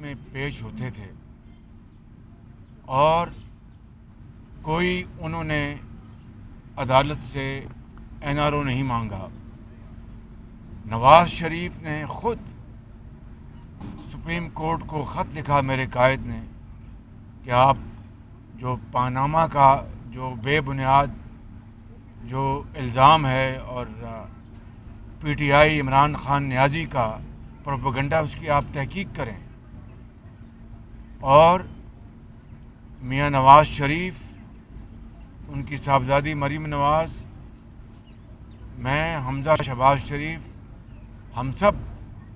میں پیش ہوتے تھے اور کوئی انہوں نے عدالت سے NRO نہیں مانگا. نواز شریف نے خود سپریم کورٹ کو خط لکھا میرے قائد نے کہ آپ جو پاناما کا جو بے بنیاد جو الزام ہے اور PTI عمران خان نیازی کا پروپیگنڈا اس کی آپ تحقیق کریں. اور میاں نواز شریف، ان کی صاحبزادی مریم نواز، میں، حمزہ شہباز شریف، ہم سب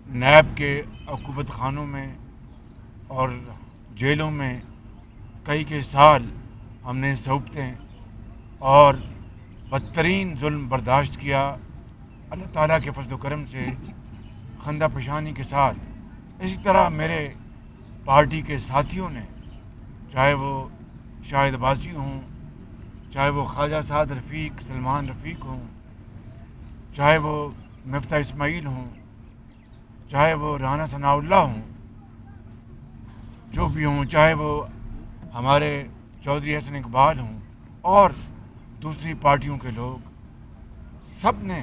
نیب کے عقوبت خانوں میں اور جیلوں میں کئی سال ہم نے صحبتیں اور بدترین ظلم برداشت کیا. اللہ تعالیٰ کے فضل و کرم سے خندہ پیشانی کے ساتھ اسی طرح میرے پارٹی کے ساتھیوں نے، چاہے وہ شاہد عباسی ہوں، چاہے وہ خواجہ سعد رفیق، سلمان رفیق ہوں، چاہے وہ مفتاح اسماعیل ہوں، چاہے وہ رانا ثناء اللہ ہوں، جو بھی ہوں، چاہے وہ ہمارے چودھری حسن اقبال ہوں اور دوسری پارٹیوں کے لوگ، سب نے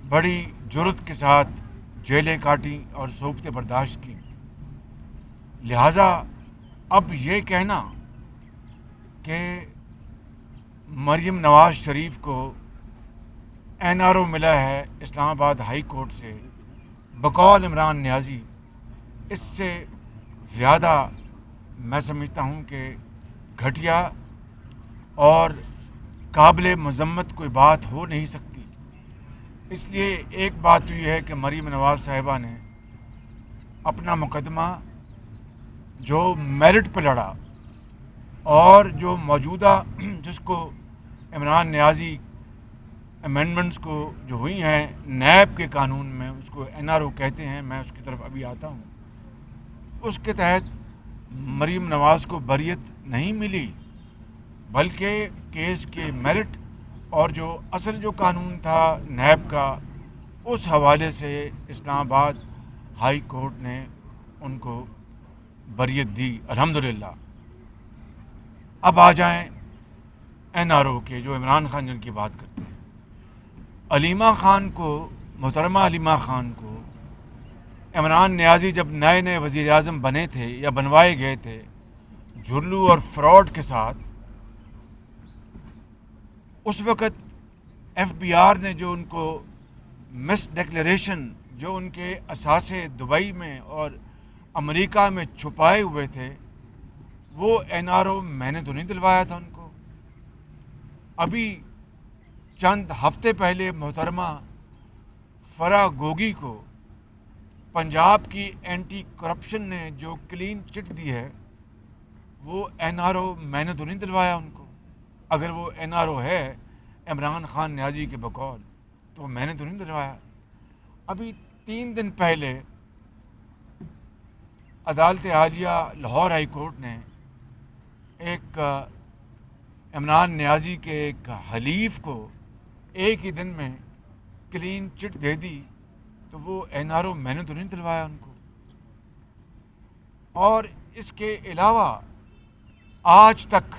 بڑی جرات کے ساتھ جیلیں کاٹیں اور صحبتیں برداشت کی. لہٰذا اب یہ کہنا کہ مریم نواز شریف کو NRO ملا ہے اسلام آباد ہائی کورٹ سے بقول عمران نیازی، اس سے زیادہ میں سمجھتا ہوں کہ گھٹیا اور قابل مذمت کوئی بات ہو نہیں سکتی. اس لیے ایک بات تو یہ ہے کہ مریم نواز صاحبہ نے اپنا مقدمہ جو میرٹ پہ لڑا اور جو موجودہ جس کو عمران نیازی امینڈمنٹس کو جو ہوئی ہیں نیب کے قانون میں، اس کو NRO کہتے ہیں، میں اس کی طرف ابھی آتا ہوں، اس کے تحت مریم نواز کو بریت نہیں ملی، بلکہ کیس کے میرٹ اور جو اصل جو قانون تھا نیب کا، اس حوالے سے اسلام آباد ہائی کورٹ نے ان کو بریت دی الحمدللہ. اب آ جائیں NRO کے جو عمران خان جن کی بات کرتے ہیں. علیمہ خان کو، محترمہ علیمہ خان کو عمران نیازی جب نئے وزیر اعظم بنے تھے یا بنوائے گئے تھے جھرلو اور فراڈ کے ساتھ، اس وقت FBR نے جو ان کو مس ڈکلیریشن جو ان کے اثاثے دبئی میں اور امریکہ میں چھپائے ہوئے تھے، وہ NRO میں نے تو نہیں دلوایا تھا ان کو. ابھی چند ہفتے پہلے محترمہ فرح گوگی کو پنجاب کی اینٹی کرپشن نے جو کلین چٹ دی ہے، وہ NRO میں نے تو نہیں دلوایا ان کو. اگر وہ NRO ہے عمران خان نیازی کے بقول تو میں نے تو نہیں دلوایا. ابھی 3 دن پہلے عدالت عالیہ لاہور ہائی کورٹ نے ایک عمران نیازی کے ایک حلیف کو ایک ہی دن میں کلین چٹ دے دی، تو وہ NRO میں نے تو نہیں دلوایا ان کو. اور اس کے علاوہ آج تک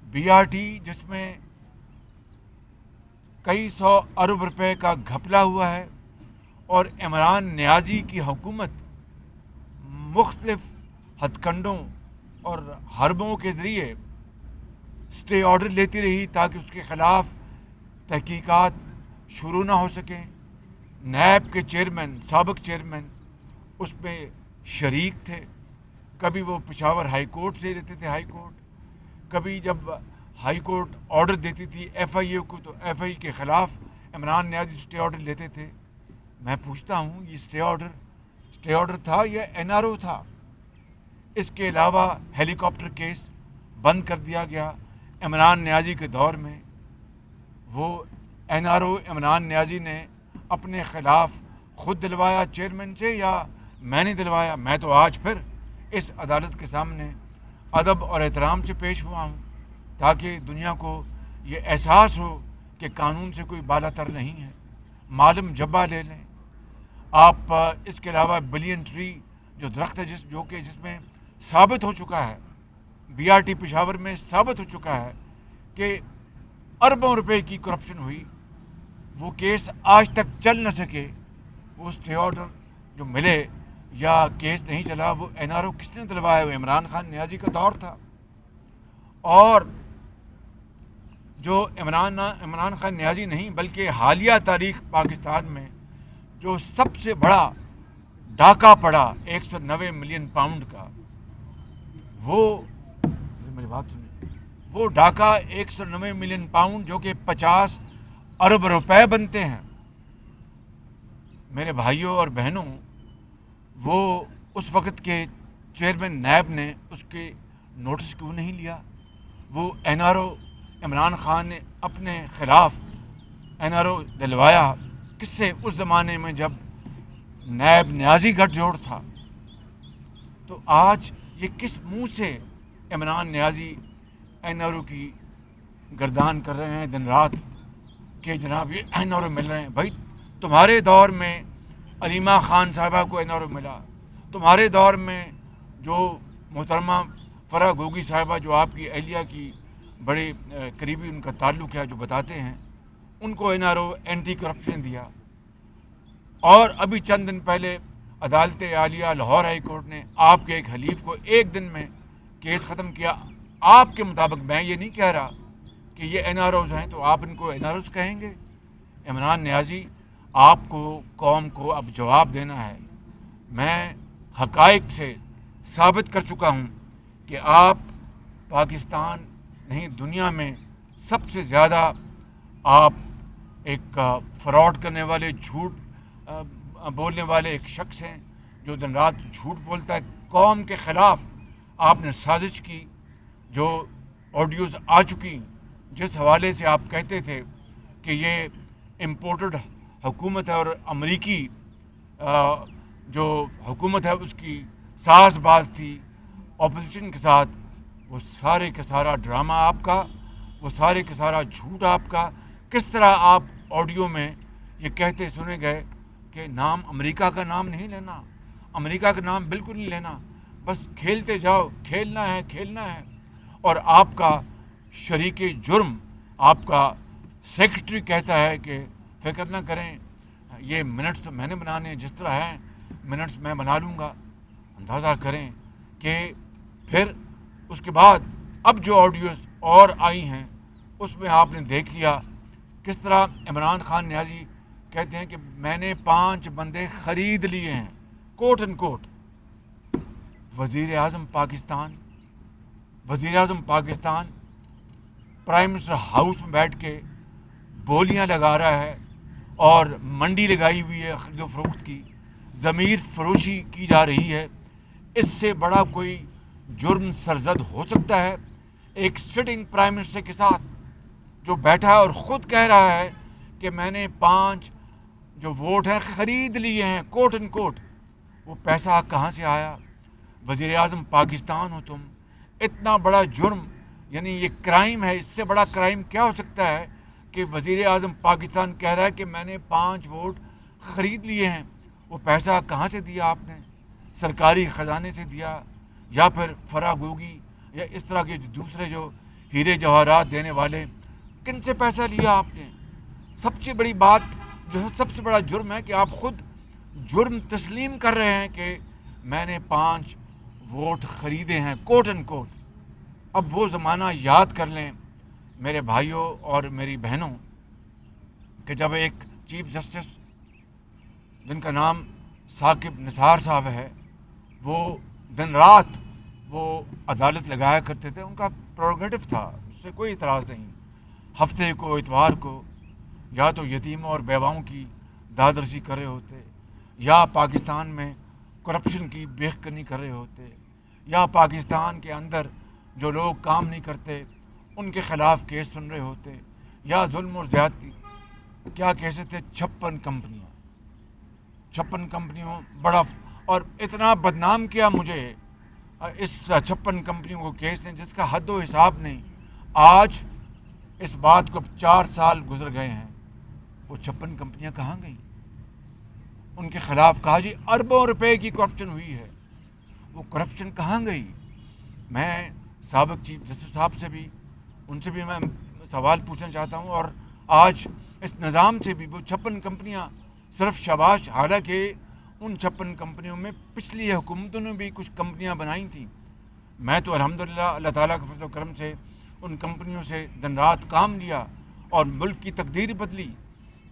BRT جس میں کئی 100 ارب روپے کا گھپلا ہوا ہے، اور عمران نیازی کی حکومت مختلف ہتھ کنڈوں اور حربوں کے ذریعے اسٹے آرڈر لیتی رہی تاکہ اس کے خلاف تحقیقات شروع نہ ہو سکیں. نیب کے چیئرمین، سابق چیئرمین اس میں شریک تھے. کبھی وہ پشاور ہائی کورٹ سے لیتے تھے، ہائی کورٹ، کبھی جب ہائی کورٹ آرڈر دیتی تھی FIA کو تو FIA کے خلاف عمران نیازی اسٹے آرڈر لیتے تھے. میں پوچھتا ہوں یہ اسٹے آرڈر تھا یا NRO تھا؟ اس کے علاوہ ہیلی کاپٹر کیس بند کر دیا گیا عمران نیازی کے دور میں. وہ NRO عمران نیازی نے اپنے خلاف خود دلوایا چیئرمین سے یا میں نے دلوایا؟ میں تو آج پھر اس عدالت کے سامنے ادب اور احترام سے پیش ہوا ہوں تاکہ دنیا کو یہ احساس ہو کہ قانون سے کوئی بالا تر نہیں ہے. معلوم جبہ لے لیں آپ. اس کے علاوہ بلین ٹری جو درخت ہے جس میں ثابت ہو چکا ہے، BRT پشاور میں ثابت ہو چکا ہے کہ اربوں روپے کی کرپشن ہوئی، وہ کیس آج تک چل نہ سکے، وہ اسٹے آرڈر جو ملے یا کیس نہیں چلا، وہ NRO کس نے دلوایا؟ وہ عمران خان نیازی کا دور تھا. اور جو عمران خان نیازی نہیں بلکہ حالیہ تاریخ پاکستان میں جو سب سے بڑا ڈاکہ پڑا 190 ملین پاؤنڈ کا، وہ میری بات سنیں، وہ ڈاکہ 190 ملین پاؤنڈ جو کہ 50 ارب روپے بنتے ہیں. میرے بھائیوں اور بہنوں، وہ اس وقت کے چیئرمین نیب نے اس کے نوٹس کیوں نہیں لیا؟ وہ NRO عمران خان نے اپنے خلاف NRO دلوایا کس سے؟ اس زمانے میں جب نیب نیازی گٹھ جوڑ تھا. تو آج یہ کس منہ سے عمران نیازی NRO کی گردان کر رہے ہیں دن رات کہ جناب یہ NRO مل رہے ہیں؟ بھائی تمہارے دور میں علیمہ خان صاحبہ کو NRO ملا، تمہارے دور میں جو محترمہ فرح گوگی صاحبہ جو آپ کی اہلیہ کی بڑے قریبی ان کا تعلق ہے، جو بتاتے ہیں، ان کو NRO اینٹی کرپشن دیا. اور ابھی چند دن پہلے عدالت عالیہ لاہور ہائی کورٹ نے آپ کے ایک حلیف کو ایک دن میں کیس ختم کیا. آپ کے مطابق، میں یہ نہیں کہہ رہا کہ یہ NROز ہیں تو آپ ان کو NROز کہیں گے. عمران نیازی، آپ کو قوم کو اب جواب دینا ہے. میں حقائق سے ثابت کر چکا ہوں کہ آپ پاکستان نہیں دنیا میں سب سے زیادہ آپ ایک فراڈ کرنے والے، جھوٹ بولنے والے ایک شخص ہیں جو دن رات جھوٹ بولتا ہے. قوم کے خلاف آپ نے سازش کی. جو آڈیوز آ چکی جس حوالے سے آپ کہتے تھے کہ یہ امپورٹڈ حکومت ہے اور امریکی جو حکومت ہے اس کی ساز باز تھی اپوزیشن کے ساتھ، وہ سارے کا سارا ڈرامہ آپ کا، وہ سارے کا سارا جھوٹ آپ کا. کس طرح آپ آڈیو میں یہ کہتے سنے گئے کہ نام امریکہ کا نام نہیں لینا، امریکہ کا نام بالکل نہیں لینا، بس کھیلتے جاؤ، کھیلنا ہے کھیلنا ہے. اور آپ کا شریک جرم، آپ کا سیکرٹری کہتا ہے کہ فکر نہ کریں، یہ منٹس تو میں نے بنانے ہیں، جس طرح ہیں منٹس میں بنا لوں گا. اندازہ کریں کہ پھر اس کے بعد اب جو آڈیوز اور آئی ہیں اس میں آپ نے دیکھ لیا کس طرح عمران خان نیازی کہتے ہیں کہ میں نے 5 بندے خرید لیے ہیں، کوٹ ان کوٹ. وزیر اعظم پاکستان پرائم منسٹر ہاؤس میں بیٹھ کے بولیاں لگا رہا ہے اور منڈی لگائی ہوئی ہے خرید و فروخت کی، ضمیر فروشی کی جا رہی ہے. اس سے بڑا کوئی جرم سرزد ہو سکتا ہے ایک سٹنگ پرائم منسٹر کے ساتھ جو بیٹھا ہے اور خود کہہ رہا ہے کہ میں نے 5 جو ووٹ ہیں خرید لیے ہیں، کوٹ ان کوٹ. وہ پیسہ کہاں سے آیا؟ وزیر اعظم پاکستان ہو تم، اتنا بڑا جرم، یعنی یہ کرائم ہے. اس سے بڑا کرائم کیا ہو سکتا ہے کہ وزیر اعظم پاکستان کہہ رہا ہے کہ میں نے 5 ووٹ خرید لیے ہیں. وہ پیسہ کہاں سے دیا آپ نے؟ سرکاری خزانے سے دیا یا پھر فرح گوگی یا اس طرح کے دوسرے جو ہیرے جواہرات دینے والے، کن سے پیسہ لیا آپ نے؟ سب سے بڑی بات جو ہے، سب سے بڑا جرم ہے کہ آپ خود جرم تسلیم کر رہے ہیں کہ میں نے 5 ووٹ خریدے ہیں، کوٹ اینڈ کوٹ. اب وہ زمانہ یاد کر لیں میرے بھائیوں اور میری بہنوں کہ جب ایک چیف جسٹس جن کا نام ثاقب نثار صاحب ہے، وہ دن رات وہ عدالت لگایا کرتے تھے. ان کا پروگیٹو تھا، اس سے کوئی اعتراض نہیں. ہفتے کو اتوار کو یا تو یتیموں اور بیواؤں کی دادرسی کر رہے ہوتے، یا پاکستان میں کرپشن کی بیخ کنی کر رہے ہوتے، یا پاکستان کے اندر جو لوگ کام نہیں کرتے ان کے خلاف کیس سن رہے ہوتے، یا ظلم اور زیادتی. کیا کیسے تھے؟ 56 کمپنیوں بڑا، اور اتنا بدنام کیا مجھے اس 56 کمپنیوں کو کیس نے جس کا حد و حساب نہیں. آج اس بات کو 4 سال گزر گئے ہیں، وہ 56 کمپنیاں کہاں گئیں؟ ان کے خلاف کہا جی اربوں روپے کی کرپشن ہوئی ہے. وہ کرپشن کہاں گئی؟ میں سابق چیف جسٹس صاحب سے بھی ان سے بھی میں سوال پوچھنا چاہتا ہوں، اور آج اس نظام سے بھی، وہ 56 کمپنیاں صرف شاباش، حالانکہ ان 56 کمپنیوں میں پچھلی حکومتوں نے بھی کچھ کمپنیاں بنائی تھیں. میں تو الحمدللہ اللہ تعالیٰ کے فضل و کرم سے ان کمپنیوں سے دن رات کام لیا اور ملک کی تقدیر بدلی.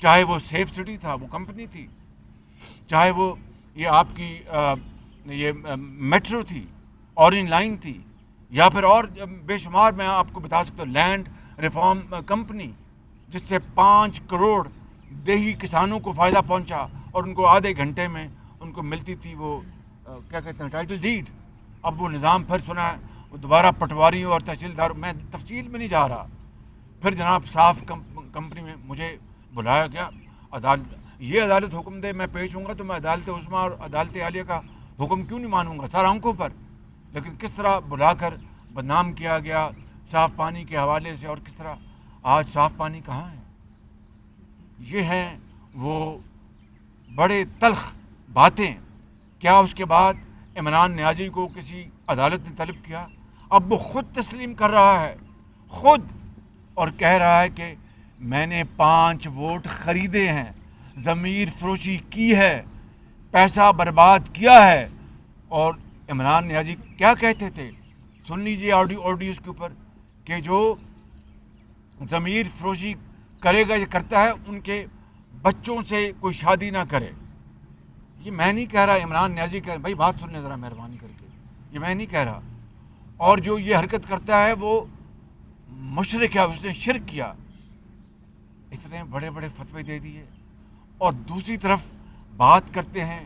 چاہے وہ سیف سٹی تھا، وہ کمپنی تھی، چاہے وہ یہ آپ کی یہ میٹرو تھی، اورنج لائن تھی، یا پھر اور بے شمار میں آپ کو بتا سکتا ہوں لینڈ ریفارم کمپنی، جس سے 5 کروڑ دیہی کسانوں کو فائدہ پہنچا اور ان کو آدھے گھنٹے میں ان کو ملتی تھی وہ کیا کہتے ہیں ٹائٹل ڈیڈ. اب وہ نظام پھر سنا ہے، وہ دوبارہ پٹواریوں اور تحصیلدار، میں تفصیل میں نہیں جا رہا. پھر جناب صاف کمپنی میں مجھے بلایا گیا، عدالت یہ عدالت حکم دے میں پیش ہوں گا تو میں عدالت عظمیٰ اور عدالت عالیہ کا حکم کیوں نہیں مانوں گا سر آنکھوں پر. لیکن کس طرح بلا کر بدنام کیا گیا صاف پانی کے حوالے سے، اور کس طرح آج صاف پانی کہاں ہے. یہ ہیں وہ بڑے تلخ باتیں. کیا اس کے بعد عمران نیازی کو کسی عدالت نے طلب کیا؟ اب وہ خود تسلیم کر رہا ہے، خود، اور کہہ رہا ہے کہ میں نے 5 ووٹ خریدے ہیں، ضمیر فروشی کی ہے، پیسہ برباد کیا ہے. اور عمران نیازی کیا کہتے تھے؟ سن لیجیے آڈیو اس کے اوپر، کہ جو ضمیر فروشی کرے گا یا کرتا ہے ان کے بچوں سے کوئی شادی نہ کرے. یہ میں نہیں کہہ رہا، عمران نیازی کہہ رہا. بھائی بات سن لیں ذرا مہربانی کر کے، یہ میں نہیں کہہ رہا. اور جو یہ حرکت کرتا ہے وہ مشرک ہے، اس نے شرک کیا. اتنے بڑے بڑے فتوے دے دیے، اور دوسری طرف بات کرتے ہیں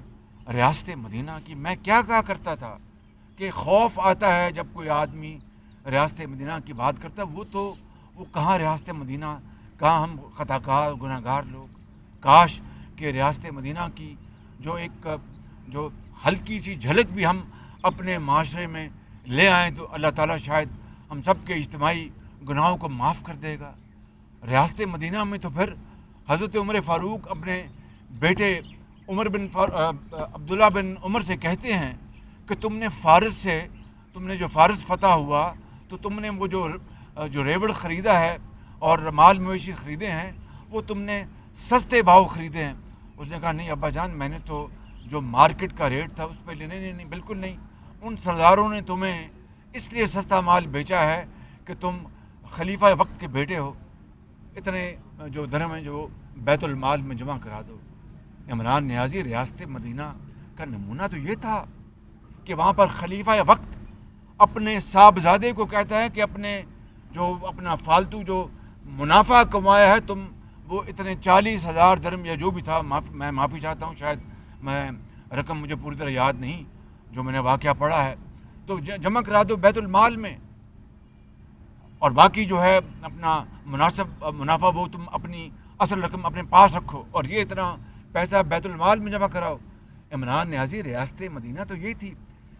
ریاست مدینہ کی. میں کیا کہا کرتا تھا کہ خوف آتا ہے جب کوئی آدمی ریاست مدینہ کی بات کرتا ہے. وہ کہاں ریاست مدینہ، کہاں ہم خطا کار گناہ گار لوگ. کاش کہ ریاست مدینہ کی جو ہلکی سی جھلک بھی ہم اپنے معاشرے میں لے آئیں تو اللہ تعالیٰ شاید ہم سب کے اجتماعی گناہوں کو معاف کر دے گا. ریاست مدینہ میں تو پھر حضرت عمر فاروق اپنے بیٹے عبداللہ بن عمر سے کہتے ہیں کہ تم نے جو فارس فتح ہوا تو تم نے وہ جو ریوڑ خریدا ہے اور مال مویشی خریدے ہیں وہ تم نے سستے بھاؤ خریدے ہیں. اس نے کہا نہیں ابا جان، میں نے تو جو مارکیٹ کا ریٹ تھا اس پہ لینے، نہیں بالکل نہیں. ان سرداروں نے تمہیں اس لیے سستا مال بیچا ہے کہ تم خلیفہ وقت کے بیٹے ہو، اتنے جو درہم ہیں جو بیت المال میں جمع کرا دو. عمران نیازی ریاست مدینہ کا نمونہ تو یہ تھا کہ وہاں پر خلیفہ وقت اپنے صاحبزادے کو کہتا ہے کہ اپنا فالتو جو منافع کمایا ہے تم وہ اتنے 40,000 درہم یا جو بھی تھا، میں معافی چاہتا ہوں، شاید میں رقم مجھے پوری طرح یاد نہیں جو میں نے واقعہ پڑھا ہے، تو جمع کرا دو بیت المال میں، اور باقی جو ہے اپنا منافع وہ تم اپنی اصل رقم اپنے پاس رکھو، اور یہ اتنا پیسہ بیت المال میں جمع کراؤ. عمران نیازی ریاست مدینہ تو یہ تھی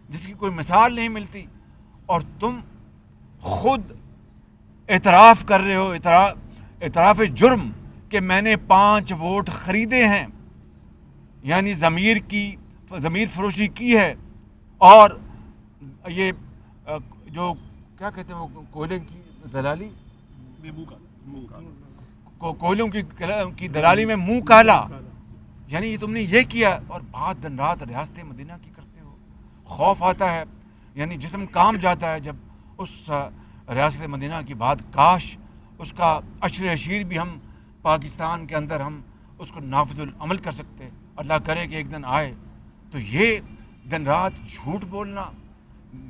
جس کی کوئی مثال نہیں ملتی، اور تم خود اعتراف کر رہے ہو، اعتراف جرم کہ میں نے 5 ووٹ خریدے ہیں، یعنی ضمیر فروشی کی ہے. اور یہ جو کیا کہتے ہیں وہ کوئلے کی دلالی، کوئلوں کی دلالی میں منہ کالا، یعنی یہ تم نے یہ کیا، اور بات دن رات ریاست مدینہ کی کرتے ہو. خوف آتا ہے، یعنی جسم کام جاتا ہے جب اس ریاست مدینہ کی بات. کاش اس کا عشیر بھی ہم پاکستان کے اندر ہم اس کو نافذ العمل کر سکتے. اللہ کرے کہ ایک دن آئے تو یہ دن رات جھوٹ بولنا،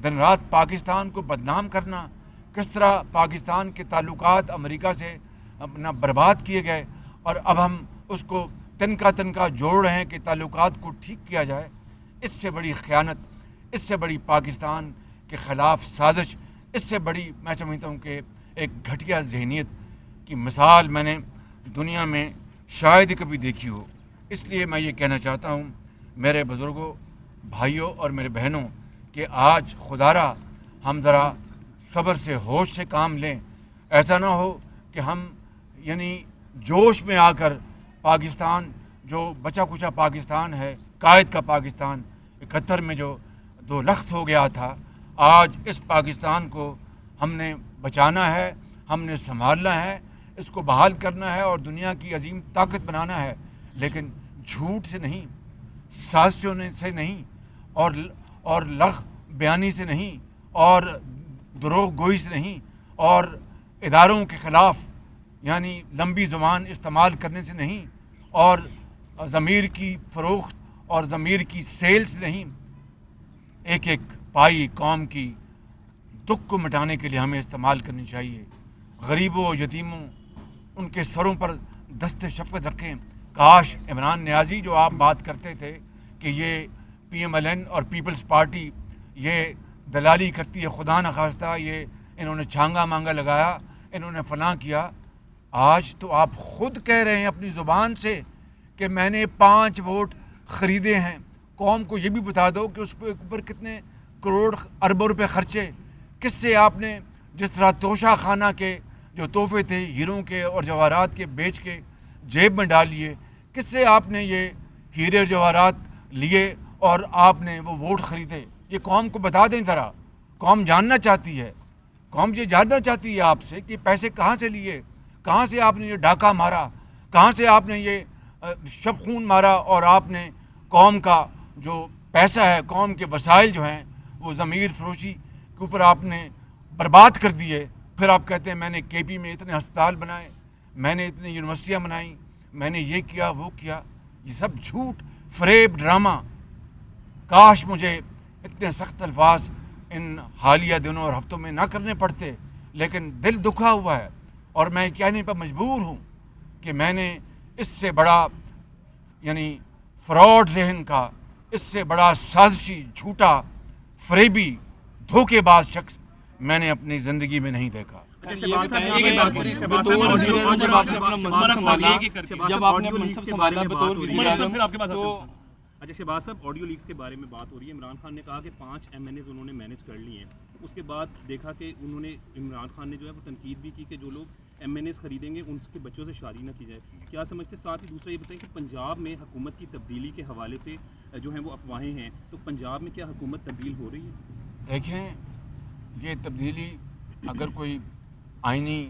دن رات پاکستان کو بدنام کرنا، کس طرح پاکستان کے تعلقات امریکہ سے اپنا برباد کیے گئے، اور اب ہم اس کو تنکا جوڑ رہے ہیں کہ تعلقات کو ٹھیک کیا جائے. اس سے بڑی خیانت، اس سے بڑی پاکستان کے خلاف سازش، اس سے بڑی میں سمجھتا ہوں کہ ایک گھٹیا ذہنیت کی مثال میں نے دنیا میں شاید ہی کبھی دیکھی ہو. اس لیے میں یہ کہنا چاہتا ہوں میرے بزرگوں، بھائیوں اور میرے بہنوں کہ آج خدا را ہم ذرا صبر سے، ہوش سے کام لیں. ایسا نہ ہو کہ ہم یعنی جوش میں آ کر پاکستان جو بچا کچا پاکستان ہے، قائد کا پاکستان 71 میں جو دو لخت ہو گیا تھا. آج اس پاکستان کو ہم نے بچانا ہے, ہم نے سنبھالنا ہے, اس کو بحال کرنا ہے اور دنیا کی عظیم طاقت بنانا ہے, لیکن جھوٹ سے نہیں, سازشوں سے نہیں, اور لغ بیانی سے نہیں, اور دروغ گوئی سے نہیں, اور اداروں کے خلاف یعنی لمبی زبان استعمال کرنے سے نہیں, اور ضمیر کی فروخت اور ضمیر کی سیل سے نہیں. ایک ایک پائی قوم کی دکھ کو مٹانے کے لیے ہمیں استعمال کرنی چاہیے. غریبوں یتیموں ان کے سروں پر دست شفقت رکھیں. کاش عمران نیازی جو آپ بات کرتے تھے کہ یہ PMLN اور پیپلز پارٹی یہ دلالی کرتی ہے, خدا نخواستہ یہ انہوں نے چھانگا مانگا لگایا, انہوں نے فلاں کیا. آج تو آپ خود کہہ رہے ہیں اپنی زبان سے کہ میں نے 5 ووٹ خریدے ہیں. قوم کو یہ بھی بتا دو کہ اس کے اوپر کتنے کروڑ اربوں روپے خرچے, کس سے آپ نے جس طرح توشہ خانہ کے جو تحفے تھے ہیروں کے اور جواہرات کے بیچ کے جیب میں ڈال لیے, کس سے آپ نے یہ ہیرے اور جواہرات لیے اور آپ نے وہ ووٹ خریدے. یہ قوم کو بتا دیں ذرا, قوم جاننا چاہتی ہے, قوم یہ جاننا چاہتی ہے آپ سے کہ پیسے کہاں سے لیے, کہاں سے آپ نے یہ ڈاکہ مارا, کہاں سے آپ نے یہ شب خون مارا, اور آپ نے قوم کا جو پیسہ ہے, قوم کے وسائل جو ہیں وہ ضمیر فروشی کے اوپر آپ نے برباد کر دیے. پھر آپ کہتے ہیں میں نے KP میں اتنے ہسپتال بنائے, میں نے اتنی یونیورسٹیاں بنائیں, میں نے یہ کیا وہ کیا. یہ سب جھوٹ, فریب, ڈرامہ. کاش مجھے اتنے سخت الفاظ ان حالیہ دنوں اور ہفتوں میں نہ کرنے پڑتے, لیکن دل دکھا ہوا ہے اور میں کہنے پر مجبور ہوں کہ میں نے اس سے بڑا یعنی فراڈ ذہن کا, اس سے بڑا سازشی, جھوٹا, فریبی, دھوکے باز شخص میں نے اپنی زندگی میں نہیں دیکھا. جب آپ نے منصب سنبھالا اچھا شہباز صاحب, آڈیو لیکس کے بارے میں بات ہو رہی ہے. عمران خان نے کہا کہ 5 MNAs انہوں نے مینیج کر لیے ہیں. اس کے بعد دیکھا کہ انہوں نے, عمران خان نے جو ہے وہ تنقید بھی کی کہ جو لوگ MNAs خریدیں گے ان کے بچوں سے شادی نہ کی جائے. کیا سمجھتے؟ ساتھ ہی دوسرا یہ بتائیں کہ پنجاب میں حکومت کی تبدیلی کے حوالے سے جو ہیں وہ افواہیں ہیں, تو پنجاب میں کیا حکومت تبدیل ہو رہی ہے؟ دیکھیں, یہ تبدیلی اگر کوئی آئینی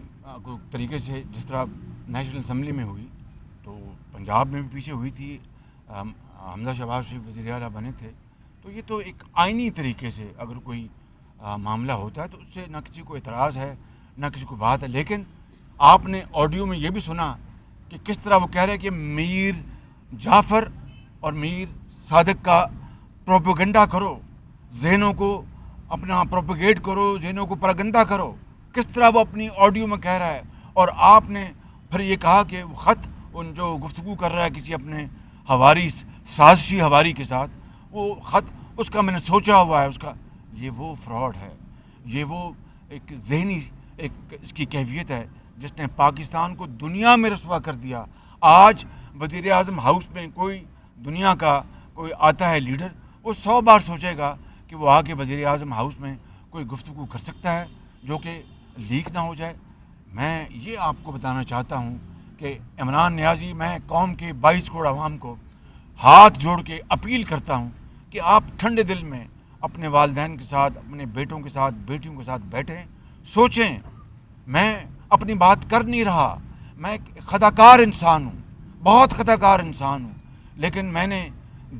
طریقے سے جس طرح نیشنل اسمبلی میں ہوئی تو پنجاب میں بھی پیچھے ہوئی تھی. حمزہ شہباز شریف وزیر اعلیٰ بنے تھے, تو یہ تو ایک آئینی طریقے سے اگر کوئی معاملہ ہوتا ہے تو اس سے نہ کسی کو اعتراض ہے نہ کسی کو بات ہے. لیکن آپ نے آڈیو میں یہ بھی سنا کہ کس طرح وہ کہہ رہے کہ میر جعفر اور میر صادق کا پروپیگنڈا کرو, ذہنوں کو اپنا پروپیگیٹ کرو, ذہنوں کو پراگندہ کرو. کس طرح وہ اپنی آڈیو میں کہہ رہا ہے, اور آپ نے پھر یہ کہا کہ وہ خط ان جو گفتگو کر رہا ہے کسی اپنے ہواری, سازشی ہواری کے ساتھ, وہ خط اس کا میں نے سوچا ہوا ہے اس کا. یہ وہ فراڈ ہے, یہ وہ ایک ذہنی ایک اس کی کیفیت ہے جس نے پاکستان کو دنیا میں رسوا کر دیا. آج وزیر اعظم ہاؤس میں کوئی دنیا کا کوئی آتا ہے لیڈر, وہ 100 بار سوچے گا کہ وہ آ کے وزیر اعظم ہاؤس میں کوئی گفتگو کر سکتا ہے جو کہ لیک نہ ہو جائے. میں یہ آپ کو بتانا چاہتا ہوں کہ عمران نیازی, میں قوم کے 22 کروڑ عوام کو ہاتھ جوڑ کے اپیل کرتا ہوں کہ آپ ٹھنڈے دل میں اپنے والدین کے ساتھ, اپنے بیٹوں کے ساتھ, بیٹیوں کے ساتھ بیٹھیں, سوچیں. میں اپنی بات کر نہیں رہا, میں ایک خطاکار انسان ہوں, بہت خطاکار انسان ہوں, لیکن میں نے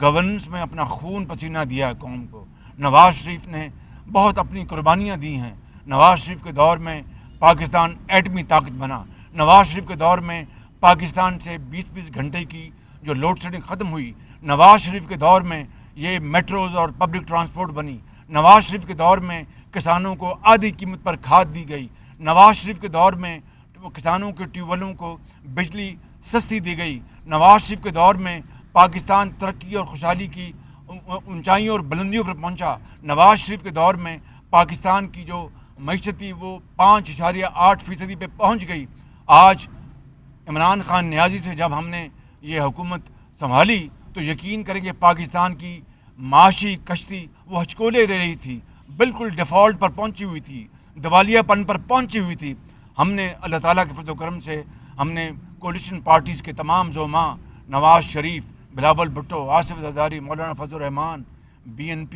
گورننس میں اپنا خون پسینہ دیا ہے قوم کو. نواز شریف نے بہت اپنی قربانیاں دی ہیں. نواز شریف کے دور میں پاکستان ایٹمی طاقت بنا. نواز شریف کے دور میں پاکستان سے 20 گھنٹے کی جو لوڈ شیڈنگ ختم ہوئی. نواز شریف کے دور میں یہ میٹروز اور پبلک ٹرانسپورٹ بنی. نواز شریف کے دور میں کسانوں کو آدھی قیمت پر کھاد دی گئی. نواز شریف کے دور میں کسانوں کے ٹیوب ویلوں کو بجلی سستی دی گئی. نواز شریف کے دور میں پاکستان ترقی اور خوشحالی کی اونچائیوں اور بلندیوں پر پہنچا. نواز شریف کے دور میں پاکستان کی جو معیشتی وہ 5.8% پہ پہنچ گئی. آج عمران خان نیازی سے جب ہم نے یہ حکومت سنبھالی تو یقین کریں کہ پاکستان کی معاشی کشتی وہ ہچکولے رہ رہی تھی, بالکل ڈیفالٹ پر پہنچی ہوئی تھی, دیوالیہ پن پر پہنچی ہوئی تھی. ہم نے اللہ تعالیٰ کے فضل و کرم سے ہم نے کولیشن پارٹیز کے تمام زعماء, نواز شریف, بلاول بھٹو, آصف زرداری, مولانا فضل الرحمان, BNP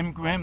MQM,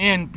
ANP,